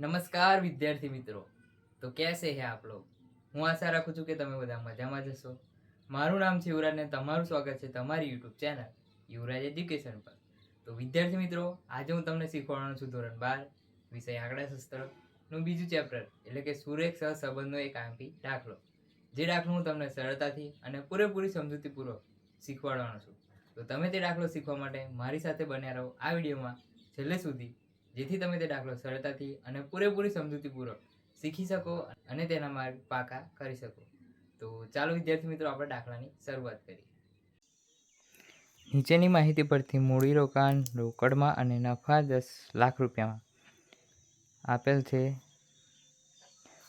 નમસ્કાર વિદ્યાર્થી મિત્રો, તો कैसे हैं आप लोग? હું આશા રાખું છું કે તમે બધા મજામાં જ હશો. મારું નામ છે યુવરાજ ને તમારું સ્વાગત છે તમારી યુટ્યુબ ચેનલ યુવરાજ એજ્યુકેશન પર. તો વિદ્યાર્થી મિત્રો, આજે હું તમને શીખવાડવાનો છું ધોરણ 12 વિષય આંકડાશાસ્ત્રનું બીજું ચેપ્ટર એટલે કે સુરેખ સહસંબંધનો એક આંકી દાખલો. જે દાખલો હું તમને સરળતાથી અને પૂરેપૂરી સમજૂતીપૂર્વક શીખવાડવાનો છું. તો તમે તે દાખલો શીખવા માટે મારી સાથે બન્યા રહો આ વિડીયોમાં છેલ્લે સુધી, જેથી તમે તે દાખલો સરળતાથી અને પૂરેપૂરી સમજૂતીપૂર્વક શીખી શકો અને તેના માર્ગ પાકા કરી શકો. તો ચાલો વિદ્યાર્થી મિત્રો, આપણે દાખલાની શરૂઆત કરીએ. નીચેની માહિતી પરથી મૂડીરોકાણ રોકડમાં અને નફા 10 લાખ રૂપિયામાં આપેલ છે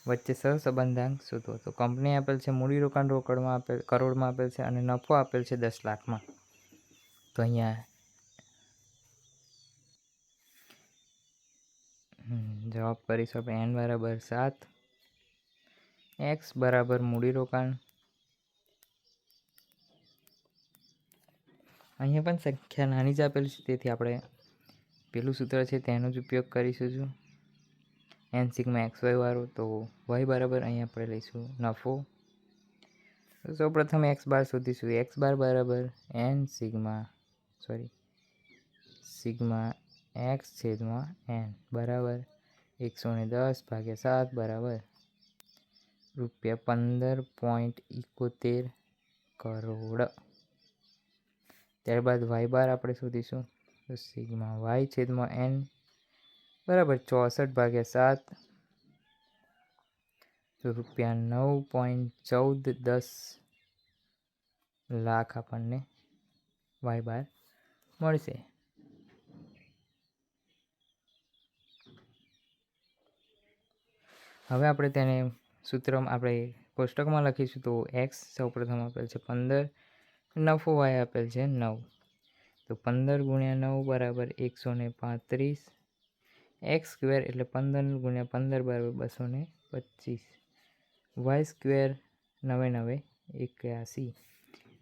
વચ્ચે સહસંબંધાંક શોધો. તો કંપની આપેલ છે મૂડીરોકાણ રોકડમાં કરોડમાં આપેલ છે અને નફો આપેલ છે 10 લાખમાં. તો અહીંયા જવાબ કરીશું આપણે n બરાબર 7, x બરાબર મૂડીરોકાણ. અહીંયા પણ સંખ્યા નાની જ આપેલી છે, તેથી આપણે પેલું સૂત્ર છે તેનો જ ઉપયોગ કરીશું. n સિગ્મા xy વાળું, તો y બરાબર અહીંયા આપણે લઈશું નફો. તો સૌપ્રથમ x બાર શોધીશું. x બાર બરાબર સિગ્મા x છેદમાં n બરાબર 110/7 બરાબર ₹15.71 કરોડ. ત્યારબાદ y બાર આપણે શોધીશું. તો સિગ્મા y છેદમાં n બરાબર 64/7, તો ₹9.1410 લાખ આપણને y બાર મળશે. હવે આપણે તેને સૂત્રમાં આપણે કોષ્ટકમાં લખીશું. તો x સૌપ્રથમ આપેલ છે 15, નફો y આપેલ છે 9. તો 15 ગુણ્યા 9 બરાબર 135, x સ્ક્વેર એટલે 15 ગુણ્યા 15 બરાબર 225, y સ્ક્વેર 9 9 81.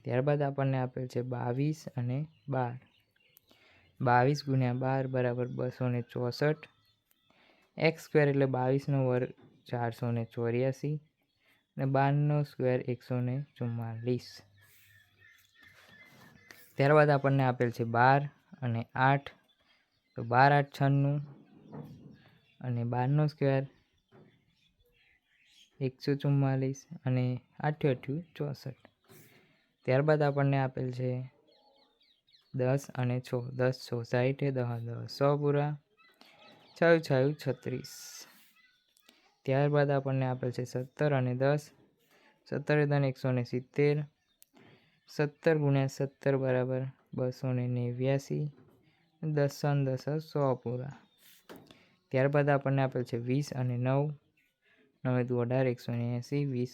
ત્યારબાદ આપણને આપેલ છે 22 અને 12. 22 ગુણ્યા 12 બરાબર 264, x સ્ક્વેર એટલે 22 નો વર્ગ 484 અને 12 નો સ્ક્વેર 144. ત્યારબાદ આપણને આપેલ છે 12 અને 8. તો 12 8 96 અને 12 નો સ્ક્વેર 144 અને 8 8 64. ત્યારબાદ આપણને આપેલ છે 10 અને 6. 10 6 60, 10 10 100 પૂરા, 6 6 36. ત્યારબાદ આપણને આપેલ છે 17 અને 10. 17 170, 17 ગુણ્યા 17 બરાબર 289, 10 10 100 પૂરા. ત્યારબાદ આપણને આપેલ છે 20 અને 9. 9 દુ 18, 180,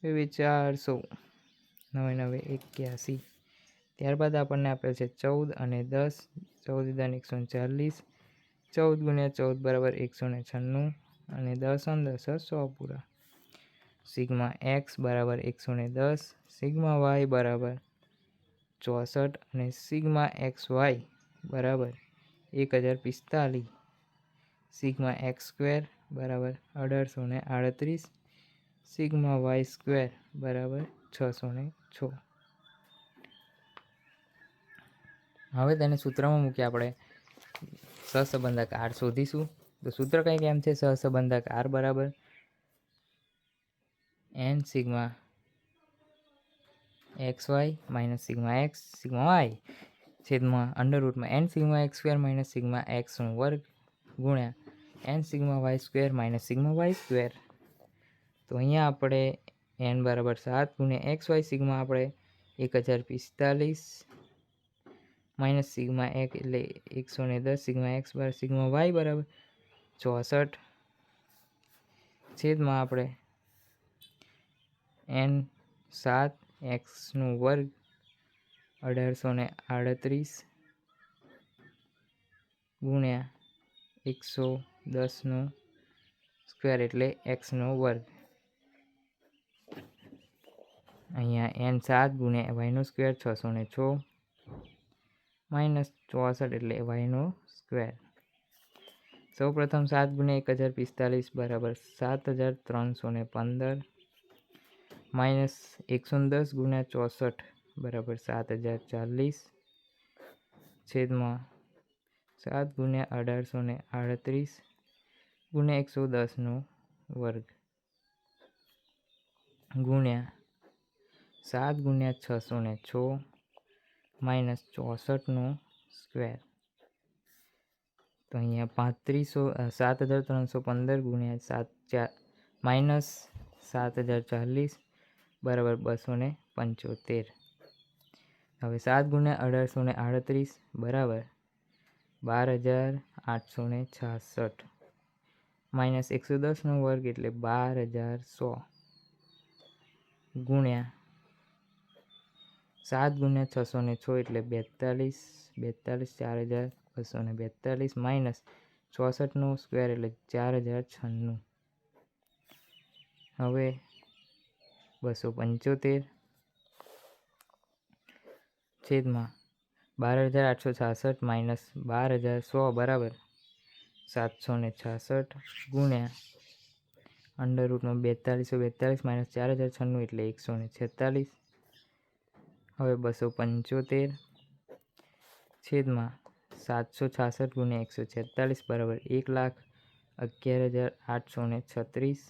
20 400, 9 9 81. ત્યારબાદ આપણને આપેલ છે 14 અને 10. 14 140, 14 ગુણ્યા 14 બરાબર 196 અને 10 10 100 પૂરા. સિગ્મા x બરાબર 110, સિગ્મા y બરાબર 64 અને સિગ્મા xy બરાબર 1045. સિગ્મા x સ્ક્વેર બરાબર 1838, સિગ્મા y સ્ક્વેર બરાબર 606. હવે તેને સૂત્રમાં મૂકી આપણે સહસંબંધક r શોધીશું. તો સૂત્ર કંઈક એમ છે: સહસંબંધક r બરાબર n sigma xy minus sigma x sigma y છેદમાં અંડર રૂટમાં n sigma x square minus sigma x નો વર્ગ ગુણ્યા n sigma y square minus sigma y square. તો અહીંયા આપણે n બરાબર 7 ગુણ્યા xy સિગ્મા આપણે 1045 માઇનસ સિગ્મા x એટલે 110, સિગ્મા x બરાબર સિગ્મા y બરાબર 64 છેદમાં આપણે n 7 x નો વર્ગ 1838 ગુણ્યા 110 નો સ્ક્વેર એટલે x નો વર્ગ. અહીંયા n 7 ગુણ્યા y નો સ્ક્વેર 606 માઇનસ 64 એટલે y નો સ્ક્વેર. સૌ પ્રથમ 7 ગુણ્યા 1045 બરાબર 7315 માઇનસ 110 ગુણ્યા 64 બરાબર 7040 છેદમાં 7 ગુણ્યા 1838 ગુણ્યા 110 વર્ગ ગુણ્યા 7 ગુણ્યા 606 માઇનસ 64 સ્ક્વેર. તો અહીંયા 7315 ગુણ્યા 7 માઇનસ 7040 બરાબર 275. હવે 7 ગુણ્યા 1838 બરાબર 12866 માઇનસ 110 વર્ગ એટલે 12100 ગુણ્યા 7 ગુણ્યા 606 એટલે 42 42 માઇનસ 64 સ્ક્વેર એટલે 4096. હવે 275 છેદમાં 12866 માઇનસ 12100 બરાબર 766 ગુણ્યા અંડર રૂટમાં 42 માઇનસ 4096 એટલે 146. હવે 275 છેદમાં 766 ગુણ્યા 146 બરાબર 1,11,836.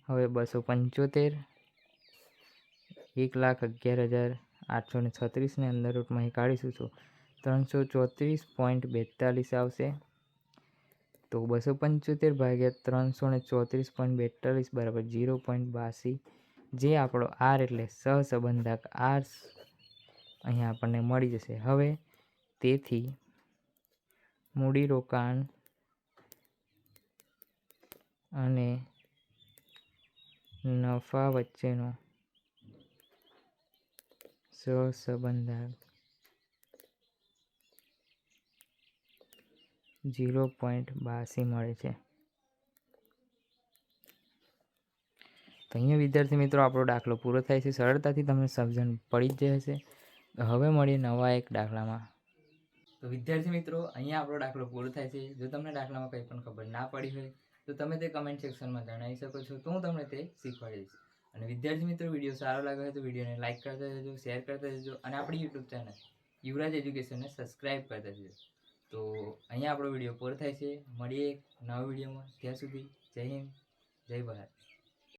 હવે 275 1,11,836 ને અંદર રૂટમાં કાઢીશું તો 334.42 આવશે. તો 275 ભાગ્યા 334.42 બરાબર 0.82, જે આપણો આર એટલે સહસંબંધક આર અહીંયા આપણને મળી જશે. હવે તેથી મૂડીરોકાણ અને નફા વચ્ચેનો સહસંબંધક 0.82 મળે છે. તો અહીંયા વિદ્યાર્થી મિત્રો આપણો દાખલો પૂરો થાય છે. સરળતાથી તમને સમજણ પડી જ જશે. હવે મળીએ નવા એક દાખલામાં. તો વિદ્યાર્થી મિત્રો અહીંયા આપણો દાખલો પૂરો થાય છે. જો તમને દાખલામાં કંઈ પણ ખબર ના પડી હોય તો તમે તે કમેન્ટ સેક્શનમાં જણાવી શકો છો, તો હું તમને તે શીખવાડીશ. અને વિદ્યાર્થી મિત્રો વિડીયો સારો લાગ્યો હોય તો વિડીયોને લાઇક કરતા જજો, શેર કરતા જજો અને આપણી યુટ્યુબ ચેનલ યુવરાજ એજ્યુકેશનને સબસ્ક્રાઈબ કરતા જજો. તો અહીંયા આપણો વિડીયો પૂરો થાય છે. મળીએ એક નવા વિડીયોમાં. ત્યાં સુધી જય હિન્દ, જય ભારત.